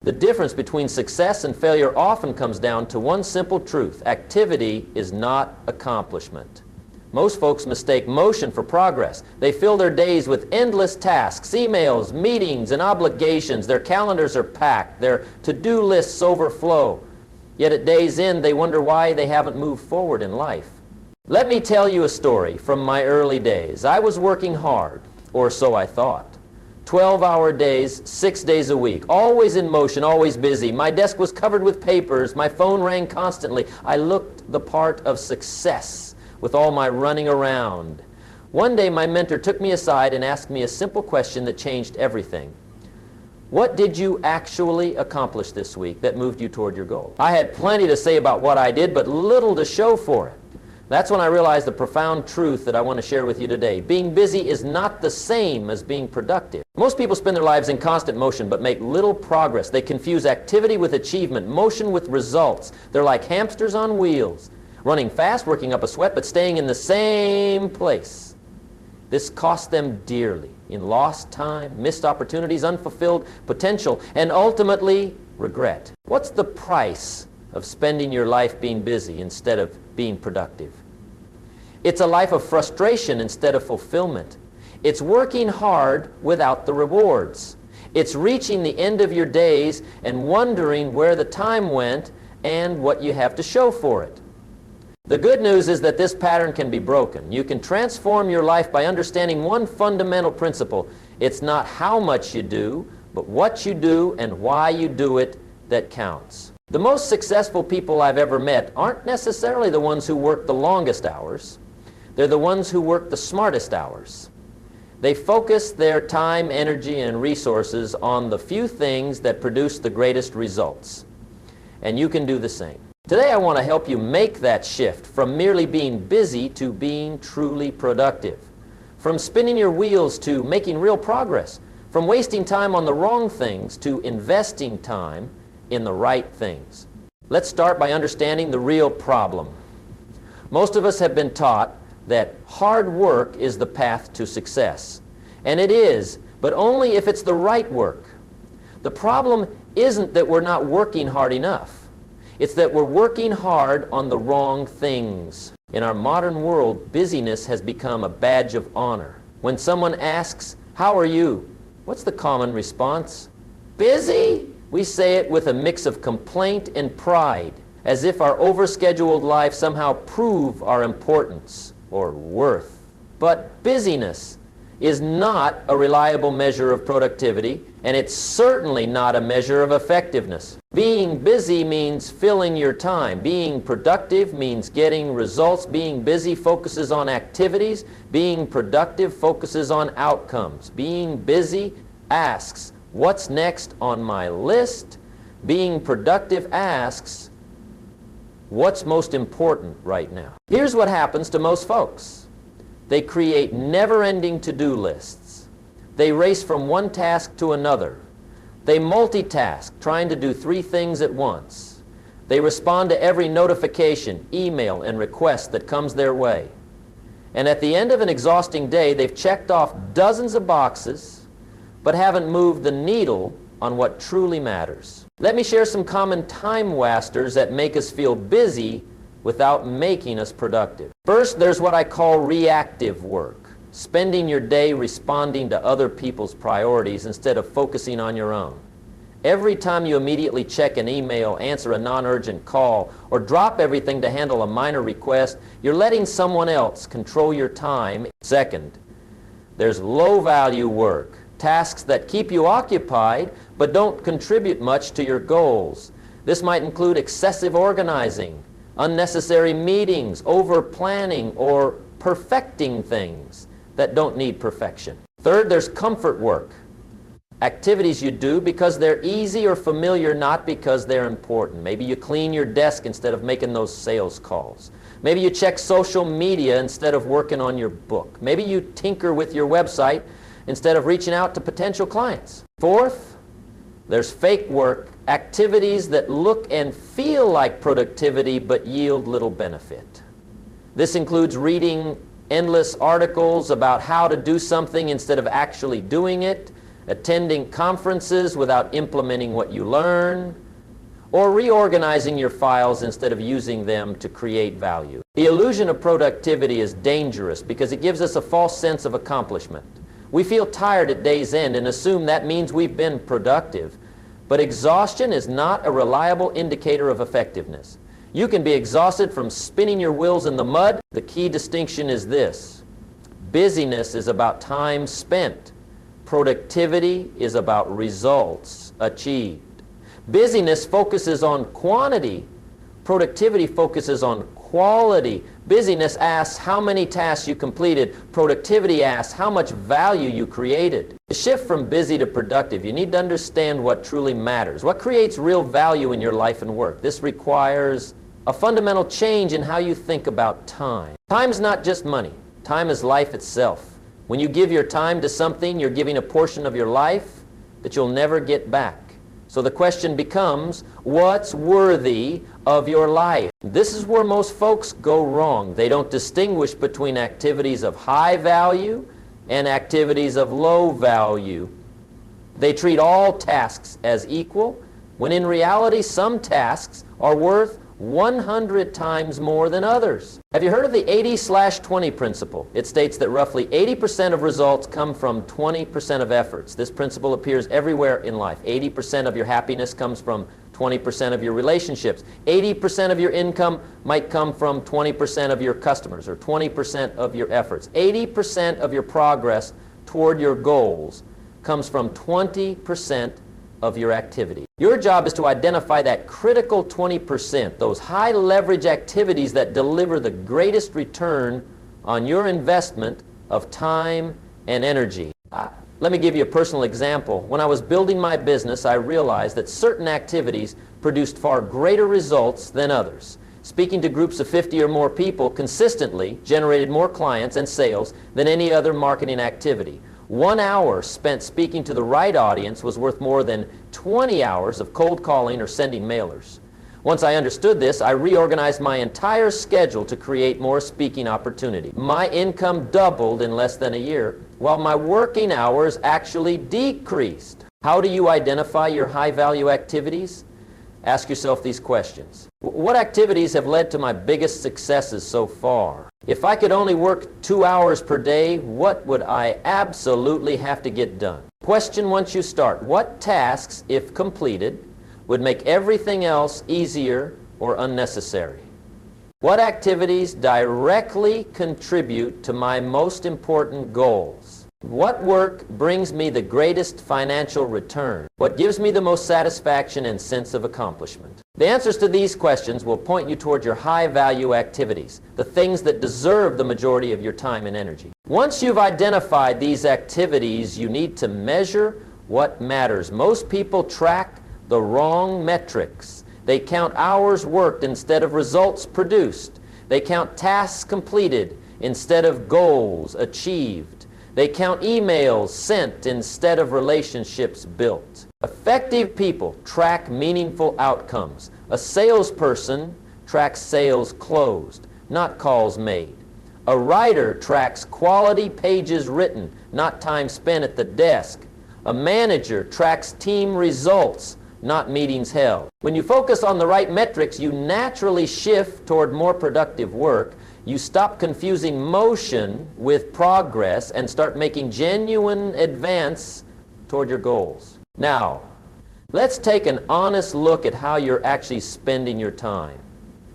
The difference between success and failure often comes down to one simple truth: activity is not accomplishment. Most folks mistake motion for progress. They fill their days with endless tasks, emails, meetings, and obligations. Their calendars are packed. Their to-do lists overflow. Yet at day's end, they wonder why they haven't moved forward in life. Let me tell you a story from my early days. I was working hard, or so I thought. 12-hour days, 6 days a week, always in motion, always busy. My desk was covered with papers. My phone rang constantly. I looked the part of success with all my running around. One day my mentor took me aside and asked me a simple question that changed everything. What did you actually accomplish this week that moved you toward your goal? I had plenty to say about what I did, but little to show for it. That's when I realized the profound truth that I want to share with you today. Being busy is not the same as being productive. Most people spend their lives in constant motion but make little progress. They confuse activity with achievement, motion with results. They're like hamsters on wheels, running fast, working up a sweat, but staying in the same place. This costs them dearly in lost time, missed opportunities, unfulfilled potential, and ultimately regret. What's the price of spending your life being busy instead of being productive? It's a life of frustration instead of fulfillment. It's working hard without the rewards. It's reaching the end of your days and wondering where the time went and what you have to show for it. The good news is that this pattern can be broken. You can transform your life by understanding one fundamental principle. It's not how much you do, but what you do and why you do it that counts. The most successful people I've ever met aren't necessarily the ones who work the longest hours. They're the ones who work the smartest hours. They focus their time, energy, and resources on the few things that produce the greatest results. And you can do the same. Today I want to help you make that shift from merely being busy to being truly productive. From spinning your wheels to making real progress. From wasting time on the wrong things to investing time in the right things. Let's start by understanding the real problem. Most of us have been taught that hard work is the path to success. And it is, but only if it's the right work. The problem isn't that we're not working hard enough. It's that we're working hard on the wrong things. In our modern world, busyness has become a badge of honor. When someone asks, "How are you?" what's the common response? Busy? We say it with a mix of complaint and pride, as if our overscheduled life somehow prove our importance or worth. But busyness is not a reliable measure of productivity, and it's certainly not a measure of effectiveness. Being busy means filling your time. Being productive means getting results. Being busy focuses on activities. Being productive focuses on outcomes. Being busy asks, "What's next on my list?" Being productive asks, "What's most important right now?" Here's what happens to most folks. They create never-ending to-do lists. They race from one task to another. They multitask, trying to do 3 things at once. They respond to every notification, email, and request that comes their way. And at the end of an exhausting day, they've checked off dozens of boxes, but haven't moved the needle on what truly matters. Let me share some common time wasters that make us feel busy without making us productive. First, there's what I call reactive work, spending your day responding to other people's priorities instead of focusing on your own. Every time you immediately check an email, answer a non-urgent call, or drop everything to handle a minor request, you're letting someone else control your time. Second, there's low-value work, tasks that keep you occupied but don't contribute much to your goals. This might include excessive organizing, unnecessary meetings, over-planning, or perfecting things that don't need perfection. Third, there's comfort work. Activities you do because they're easy or familiar, not because they're important. Maybe you clean your desk instead of making those sales calls. Maybe you check social media instead of working on your book. Maybe you tinker with your website instead of reaching out to potential clients. Fourth, there's fake work, activities that look and feel like productivity but yield little benefit. This includes reading endless articles about how to do something instead of actually doing it, attending conferences without implementing what you learn, or reorganizing your files instead of using them to create value. The illusion of productivity is dangerous because it gives us a false sense of accomplishment. We feel tired at day's end and assume that means we've been productive. But exhaustion is not a reliable indicator of effectiveness. You can be exhausted from spinning your wheels in the mud. The key distinction is this: busyness is about time spent. Productivity is about results achieved. Busyness focuses on quantity. Productivity focuses on quality. Busyness asks how many tasks you completed. Productivity asks how much value you created. To shift from busy to productive, you need to understand what truly matters, what creates real value in your life and work. This requires a fundamental change in how you think about time. Time's not just money. Time is life itself. When you give your time to something, you're giving a portion of your life that you'll never get back. So the question becomes, what's worthy of your life? This is where most folks go wrong. They don't distinguish between activities of high value and activities of low value. They treat all tasks as equal, when in reality some tasks are worth 100 times more than others. Have you heard of the 80/20 principle? It states that roughly 80% of results come from 20% of efforts. This principle appears everywhere in life. 80% of your happiness comes from 20% of your relationships. 80% of your income might come from 20% of your customers, or 20% of your efforts. 80% of your progress toward your goals comes from 20% of your activity. Your job is to identify that critical 20%, those high leverage activities that deliver the greatest return on your investment of time and energy. Let me give you a personal example. When I was building my business, I realized that certain activities produced far greater results than others. Speaking to groups of 50 or more people consistently generated more clients and sales than any other marketing activity. 1 hour spent speaking to the right audience was worth more than 20 hours of cold calling or sending mailers. Once I understood this, I reorganized my entire schedule to create more speaking opportunity. My income doubled in less than a year, while my working hours actually decreased. How do you identify your high-value activities? Ask yourself these questions. What activities have led to my biggest successes so far? If I could only work 2 hours per day, what would I absolutely have to get done? Question once you start: what tasks, if completed, would make everything else easier or unnecessary? What activities directly contribute to my most important goals? What work brings me the greatest financial return? What gives me the most satisfaction and sense of accomplishment? The answers to these questions will point you toward your high-value activities, the things that deserve the majority of your time and energy. Once you've identified these activities, you need to measure what matters. Most people track the wrong metrics. They count hours worked instead of results produced. They count tasks completed instead of goals achieved. They count emails sent instead of relationships built. Effective people track meaningful outcomes. A salesperson tracks sales closed, not calls made. A writer tracks quality pages written, not time spent at the desk. A manager tracks team results, not meetings held. When you focus on the right metrics, you naturally shift toward more productive work. You stop confusing motion with progress and start making genuine advance toward your goals. Now, let's take an honest look at how you're actually spending your time.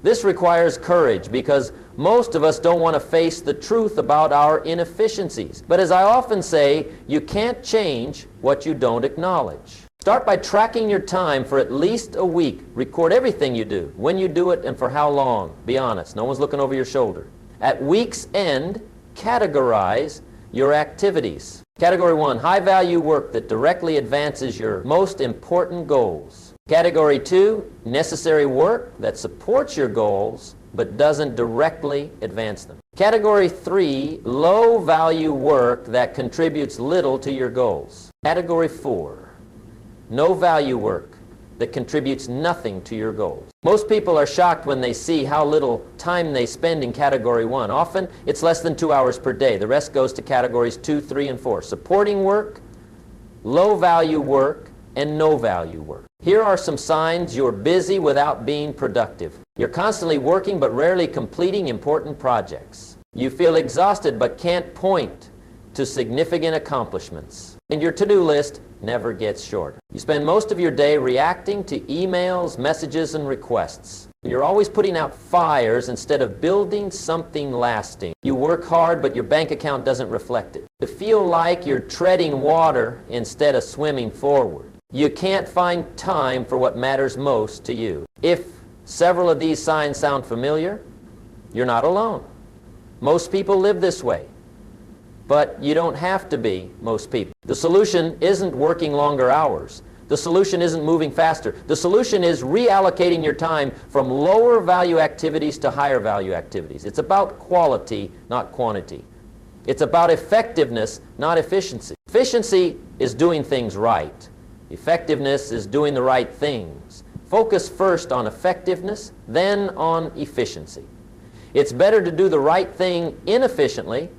This requires courage because most of us don't want to face the truth about our inefficiencies. But as I often say, you can't change what you don't acknowledge. Start by tracking your time for at least a week. Record everything you do, when you do it, and for how long. Be honest. No one's looking over your shoulder. At week's end, categorize your activities. Category 1, high-value work that directly advances your most important goals. Category 2, necessary work that supports your goals but doesn't directly advance them. Category 3, low-value work that contributes little to your goals. Category 4, no-value work that contributes nothing to your goals. Most people are shocked when they see how little time they spend in Category 1. Often, it's less than 2 hours per day. The rest goes to Categories 2, 3, and 4. Supporting work, low-value work, and no-value work. Here are some signs you're busy without being productive. You're constantly working but rarely completing important projects. You feel exhausted but can't point to significant accomplishments. And your to-do list never gets shorter. You spend most of your day reacting to emails, messages, and requests. You're always putting out fires instead of building something lasting. You work hard, but your bank account doesn't reflect it. You feel like you're treading water instead of swimming forward. You can't find time for what matters most to you. If several of these signs sound familiar, you're not alone. Most people live this way. But you don't have to be most people. The solution isn't working longer hours. The solution isn't moving faster. The solution is reallocating your time from lower value activities to higher value activities. It's about quality, not quantity. It's about effectiveness, not efficiency. Efficiency is doing things right. Effectiveness is doing the right things. Focus first on effectiveness, then on efficiency. It's better to do the right thing inefficiently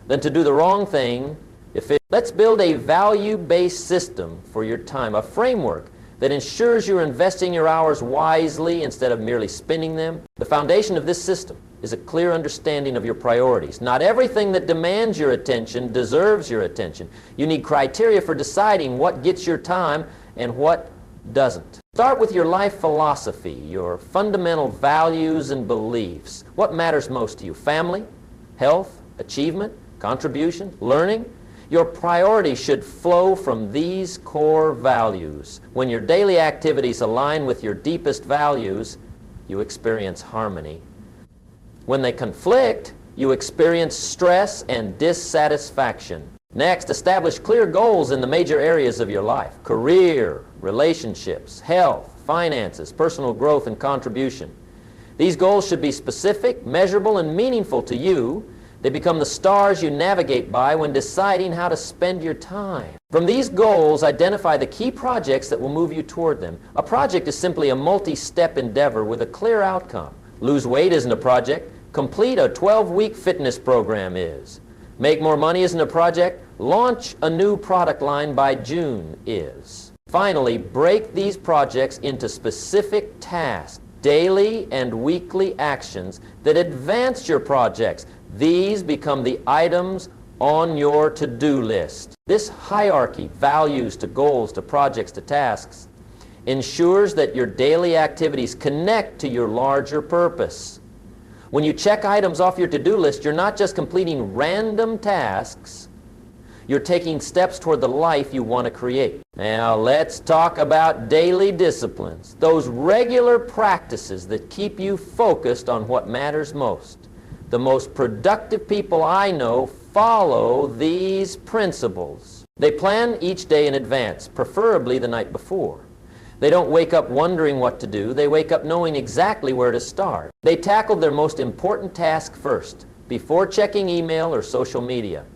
than to do the wrong thing efficiently. Let's build a value-based system for your time, a framework that ensures you're investing your hours wisely instead of merely spending them. The foundation of this system is a clear understanding of your priorities. Not everything that demands your attention deserves your attention. You need criteria for deciding what gets your time and what doesn't. Start with your life philosophy, your fundamental values and beliefs. What matters most to you? Family, health, achievement, contribution, learning? Your priorities should flow from these core values. When your daily activities align with your deepest values, you experience harmony. When they conflict, you experience stress and dissatisfaction. Next, establish clear goals in the major areas of your life: career, relationships, health, finances, personal growth, and contribution. These goals should be specific, measurable, and meaningful to you. They become the stars you navigate by when deciding how to spend your time. From these goals, identify the key projects that will move you toward them. A project is simply a multi-step endeavor with a clear outcome. Lose weight isn't a project. Complete a 12-week fitness program is. Make more money isn't a project. Launch a new product line by June is. Finally, break these projects into specific tasks, daily and weekly actions that advance your projects. These become the items on your to-do list. This hierarchy, values to goals to projects to tasks, ensures that your daily activities connect to your larger purpose. When you check items off your to-do list, you're not just completing random tasks, you're taking steps toward the life you want to create. Now let's talk about daily disciplines, those regular practices that keep you focused on what matters most. The most productive people I know follow these principles. They plan each day in advance, preferably the night before. They don't wake up wondering what to do. They wake up knowing exactly where to start. They tackle their most important task first, before checking email or social media.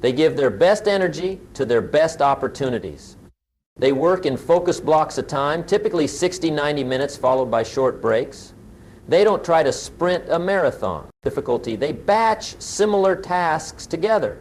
They give their best energy to their best opportunities. They work in focus blocks of time, typically 60-90 minutes followed by short breaks. They don't try to sprint a marathon. Difficulty, they batch similar tasks together.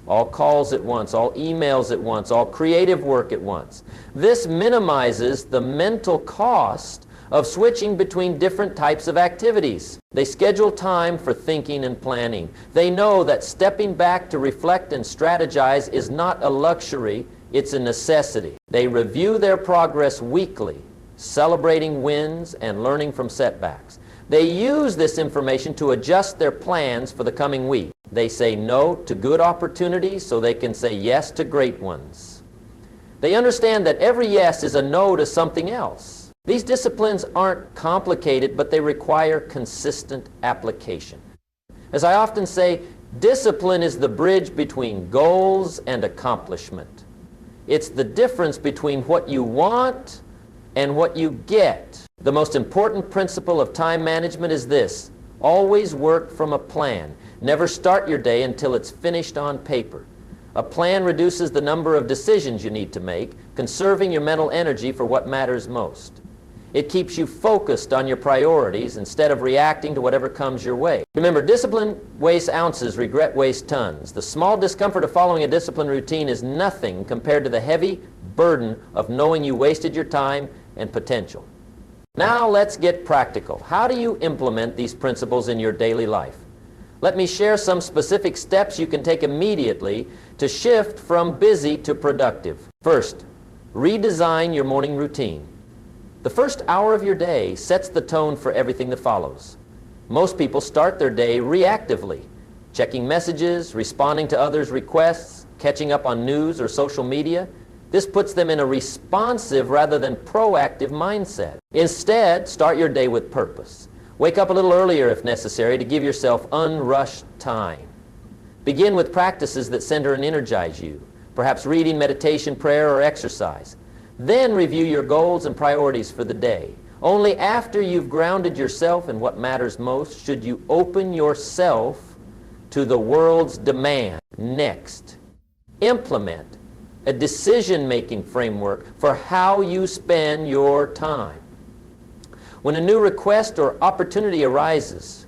All calls at once, all emails at once, all creative work at once. This minimizes the mental cost of switching between different types of activities. They schedule time for thinking and planning. They know that stepping back to reflect and strategize is not a luxury, it's a necessity. They review their progress weekly, celebrating wins and learning from setbacks. They use this information to adjust their plans for the coming week. They say no to good opportunities so they can say yes to great ones. They understand that every yes is a no to something else. These disciplines aren't complicated, but they require consistent application. As I often say, discipline is the bridge between goals and accomplishment. It's the difference between what you want and what you get. The most important principle of time management is this: always work from a plan. Never start your day until it's finished on paper. A plan reduces the number of decisions you need to make, conserving your mental energy for what matters most. It keeps you focused on your priorities instead of reacting to whatever comes your way. Remember, discipline wastes ounces, regret wastes tons. The small discomfort of following a disciplined routine is nothing compared to the heavy burden of knowing you wasted your time and potential. Now let's get practical. How do you implement these principles in your daily life? Let me share some specific steps you can take immediately to shift from busy to productive. First, redesign your morning routine. The first hour of your day sets the tone for everything that follows. Most people start their day reactively, checking messages, responding to others' requests, catching up on news or social media. This puts them in a responsive rather than proactive mindset. Instead, start your day with purpose. Wake up a little earlier if necessary to give yourself unrushed time. Begin with practices that center and energize you, perhaps reading, meditation, prayer, or exercise. Then review your goals and priorities for the day. Only after you've grounded yourself in what matters most should you open yourself to the world's demand. Next, implement a decision-making framework for how you spend your time. When a new request or opportunity arises,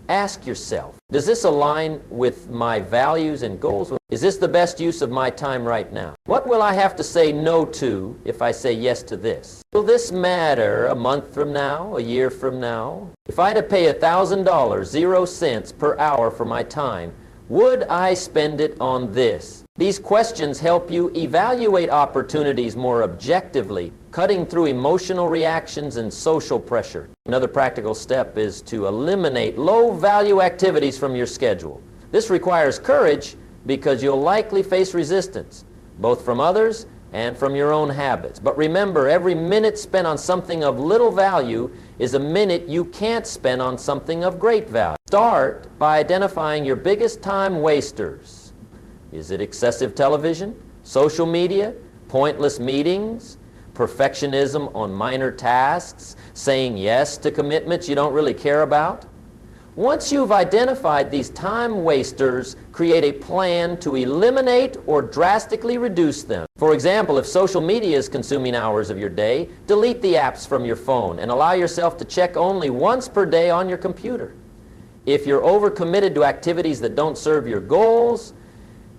ask yourself, does this align with my values and goals? Is this the best use of my time right now? What will I have to say no to if I say yes to this? Will this matter a month from now, a year from now? If I had to pay $1,000, 0 cents per hour for my time, would I spend it on this? These questions help you evaluate opportunities more objectively, cutting through emotional reactions and social pressure. Another practical step is to eliminate low-value activities from your schedule. This requires courage because you'll likely face resistance, both from others and from your own habits. But remember, every minute spent on something of little value is a minute you can't spend on something of great value. Start by identifying your biggest time wasters. Is it excessive television, social media, pointless meetings, perfectionism on minor tasks, saying yes to commitments you don't really care about? Once you've identified these time wasters, create a plan to eliminate or drastically reduce them. For example, if social media is consuming hours of your day, delete the apps from your phone and allow yourself to check only once per day on your computer. If you're overcommitted to activities that don't serve your goals,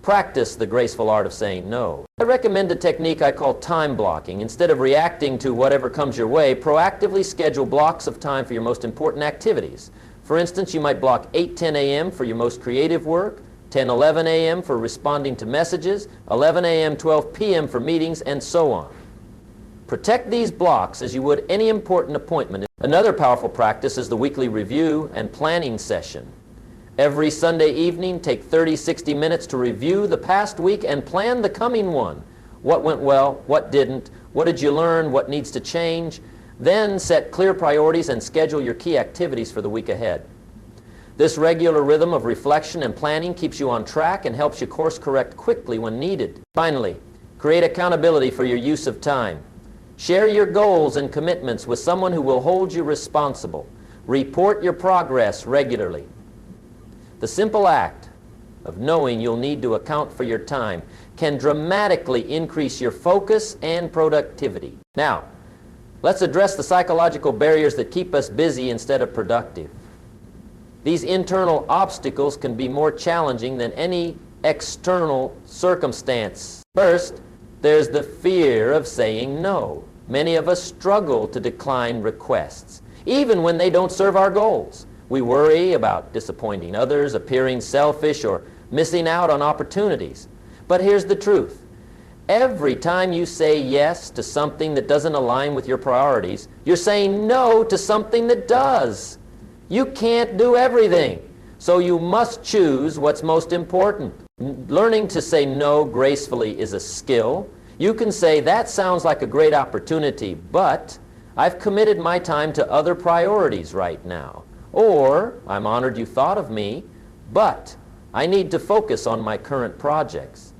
practice the graceful art of saying no. I recommend a technique I call time blocking. Instead of reacting to whatever comes your way, proactively schedule blocks of time for your most important activities. For instance, you might block 8:10 a.m. for your most creative work, 10:11 a.m. for responding to messages, 11 a.m., 12 p.m. for meetings, and so on. Protect these blocks as you would any important appointment. Another powerful practice is the weekly review and planning session. Every Sunday evening, take 30-60 minutes to review the past week and plan the coming one. What went well, what didn't, what did you learn, what needs to change? Then set clear priorities and schedule your key activities for the week ahead. This regular rhythm of reflection and planning keeps you on track and helps you course correct quickly when needed. Finally, create accountability for your use of time. Share your goals and commitments with someone who will hold you responsible. Report your progress regularly. The simple act of knowing you'll need to account for your time can dramatically increase your focus and productivity. Now, let's address the psychological barriers that keep us busy instead of productive. These internal obstacles can be more challenging than any external circumstance. First, there's the fear of saying no. Many of us struggle to decline requests, even when they don't serve our goals. We worry about disappointing others, appearing selfish, or missing out on opportunities. But here's the truth. Every time you say yes to something that doesn't align with your priorities, you're saying no to something that does. You can't do everything, so you must choose what's most important. Learning to say no gracefully is a skill. You can say, that sounds like a great opportunity, but I've committed my time to other priorities right now. Or, I'm honored you thought of me, but I need to focus on my current projects.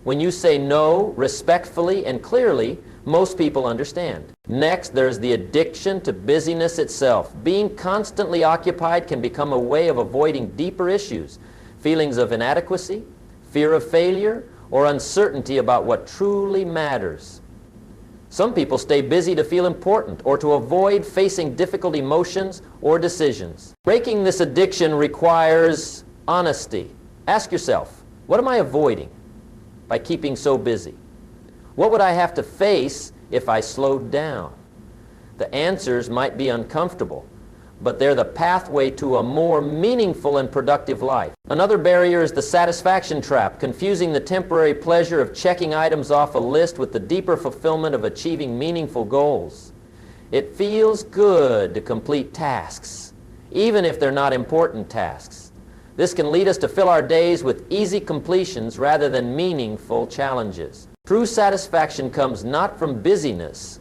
When you say no respectfully and clearly, most people understand. Next, there's the addiction to busyness itself. Being constantly occupied can become a way of avoiding deeper issues, feelings of inadequacy, fear of failure, or uncertainty about what truly matters. Some people stay busy to feel important or to avoid facing difficult emotions or decisions. Breaking this addiction requires honesty. Ask yourself, what am I avoiding by keeping so busy? What would I have to face if I slowed down? The answers might be uncomfortable, but they're the pathway to a more meaningful and productive life. Another barrier is the satisfaction trap, confusing the temporary pleasure of checking items off a list with the deeper fulfillment of achieving meaningful goals. It feels good to complete tasks, even if they're not important tasks. This can lead us to fill our days with easy completions rather than meaningful challenges. True satisfaction comes not from busyness,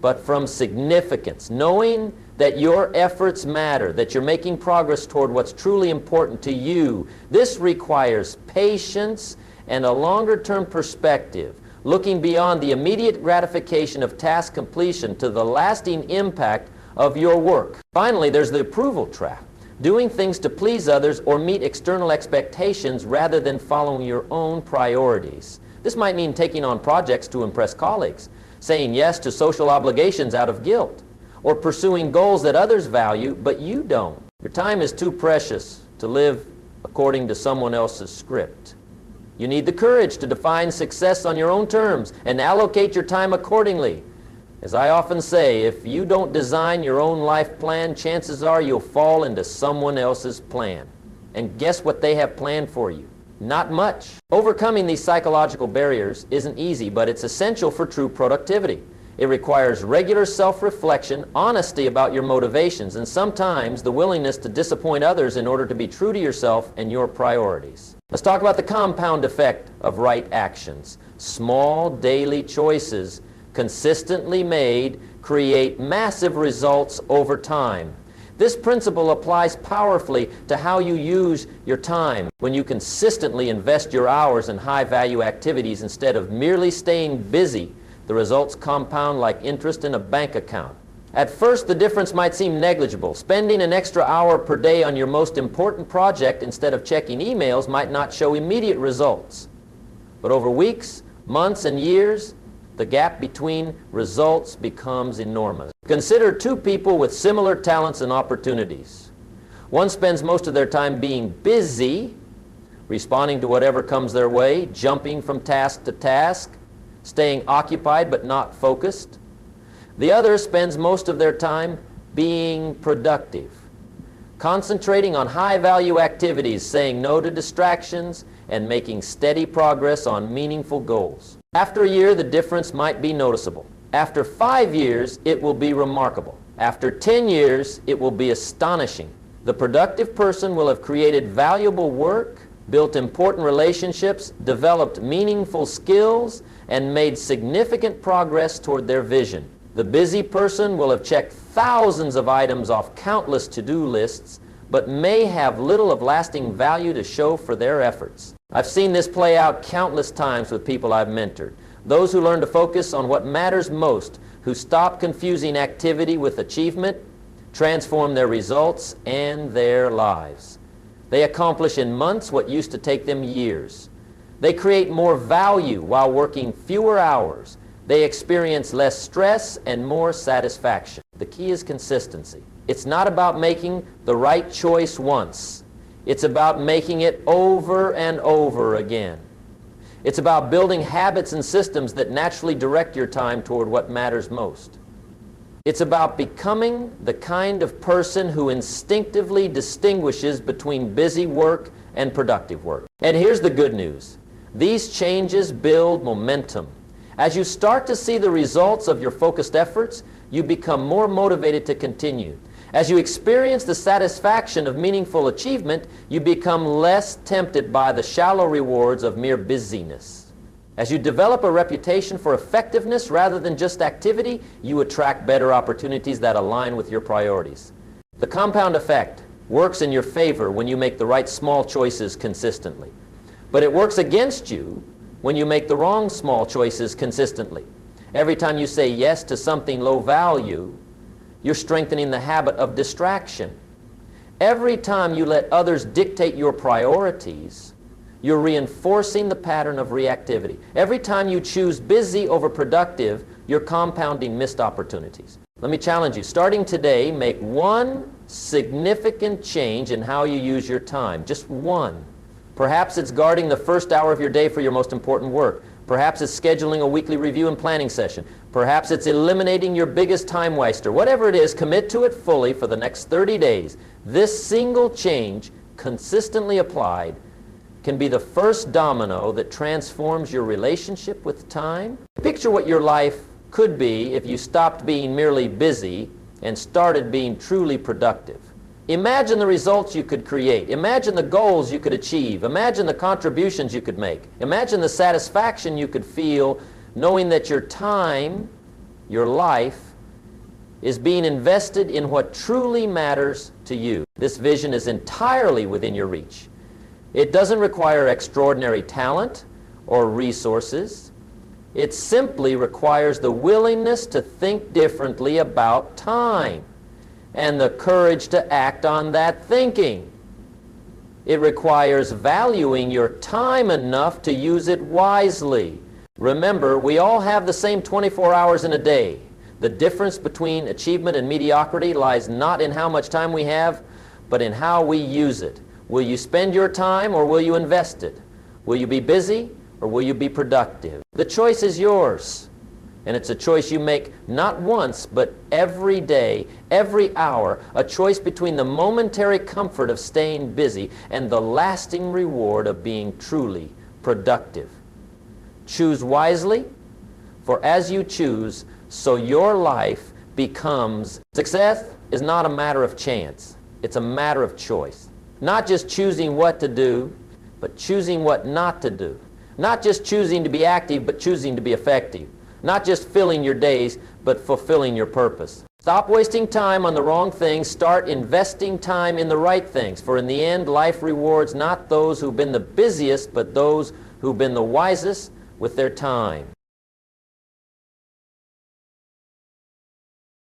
but from significance, knowing that your efforts matter, that you're making progress toward what's truly important to you. This requires patience and a longer-term perspective, looking beyond the immediate gratification of task completion to the lasting impact of your work. Finally, there's the approval trap, doing things to please others or meet external expectations rather than following your own priorities. This might mean taking on projects to impress colleagues, saying yes to social obligations out of guilt, or pursuing goals that others value but you don't. Your time is too precious to live according to someone else's script. You need the courage to define success on your own terms and allocate your time accordingly. As I often say, if you don't design your own life plan, chances are you'll fall into someone else's plan. And guess what they have planned for you? Not much. Overcoming these psychological barriers isn't easy, but it's essential for true productivity. It requires regular self-reflection, honesty about your motivations, and sometimes the willingness to disappoint others in order to be true to yourself and your priorities. Let's talk about the compound effect of right actions. Small daily choices consistently made create massive results over time. This principle applies powerfully to how you use your time. When you consistently invest your hours in high-value activities instead of merely staying busy, the results compound like interest in a bank account. At first, the difference might seem negligible. Spending an extra hour per day on your most important project instead of checking emails might not show immediate results. But over weeks, months, and years, the gap between results becomes enormous. Consider two people with similar talents and opportunities. One spends most of their time being busy, responding to whatever comes their way, jumping from task to task, staying occupied but not focused. The other spends most of their time being productive, concentrating on high-value activities, saying no to distractions, and making steady progress on meaningful goals. After a year, the difference might be noticeable. After 5 years, it will be remarkable. After 10 years, it will be astonishing. The productive person will have created valuable work, built important relationships, developed meaningful skills, and made significant progress toward their vision. The busy person will have checked thousands of items off countless to-do lists, but may have little of lasting value to show for their efforts. I've seen this play out countless times with people I've mentored. Those who learn to focus on what matters most, who stop confusing activity with achievement, transform their results and their lives. They accomplish in months what used to take them years. They create more value while working fewer hours. They experience less stress and more satisfaction. The key is consistency. It's not about making the right choice once. It's about making it over and over again. It's about building habits and systems that naturally direct your time toward what matters most. It's about becoming the kind of person who instinctively distinguishes between busy work and productive work. And here's the good news. These changes build momentum. As you start to see the results of your focused efforts, you become more motivated to continue. As you experience the satisfaction of meaningful achievement, you become less tempted by the shallow rewards of mere busyness. As you develop a reputation for effectiveness rather than just activity, you attract better opportunities that align with your priorities. The compound effect works in your favor when you make the right small choices consistently. But it works against you when you make the wrong small choices consistently. Every time you say yes to something low value, you're strengthening the habit of distraction. Every time you let others dictate your priorities, you're reinforcing the pattern of reactivity. Every time you choose busy over productive, you're compounding missed opportunities. Let me challenge you. Starting today, make one significant change in how you use your time. Just one. Perhaps it's guarding the first hour of your day for your most important work. Perhaps it's scheduling a weekly review and planning session. Perhaps it's eliminating your biggest time waster. Whatever it is, commit to it fully for the next 30 days. This single change, consistently applied, can be the first domino that transforms your relationship with time. Picture what your life could be if you stopped being merely busy and started being truly productive. Imagine the results you could create. Imagine the goals you could achieve. Imagine the contributions you could make. Imagine the satisfaction you could feel knowing that your time, your life, is being invested in what truly matters to you. This vision is entirely within your reach. It doesn't require extraordinary talent or resources. It simply requires the willingness to think differently about time and the courage to act on that thinking. It requires valuing your time enough to use it wisely. Remember, we all have the same 24 hours in a day. The difference between achievement and mediocrity lies not in how much time we have, but in how we use it. Will you spend your time or will you invest it? Will you be busy or will you be productive? The choice is yours. And it's a choice you make not once, but every day, every hour, a choice between the momentary comfort of staying busy and the lasting reward of being truly productive. Choose wisely, for as you choose, so your life becomes. Success is not a matter of chance. It's a matter of choice. Not just choosing what to do, but choosing what not to do. Not just choosing to be active, but choosing to be effective. Not just filling your days, but fulfilling your purpose. Stop wasting time on the wrong things. Start investing time in the right things. For in the end, life rewards not those who've been the busiest, but those who've been the wisest with their time.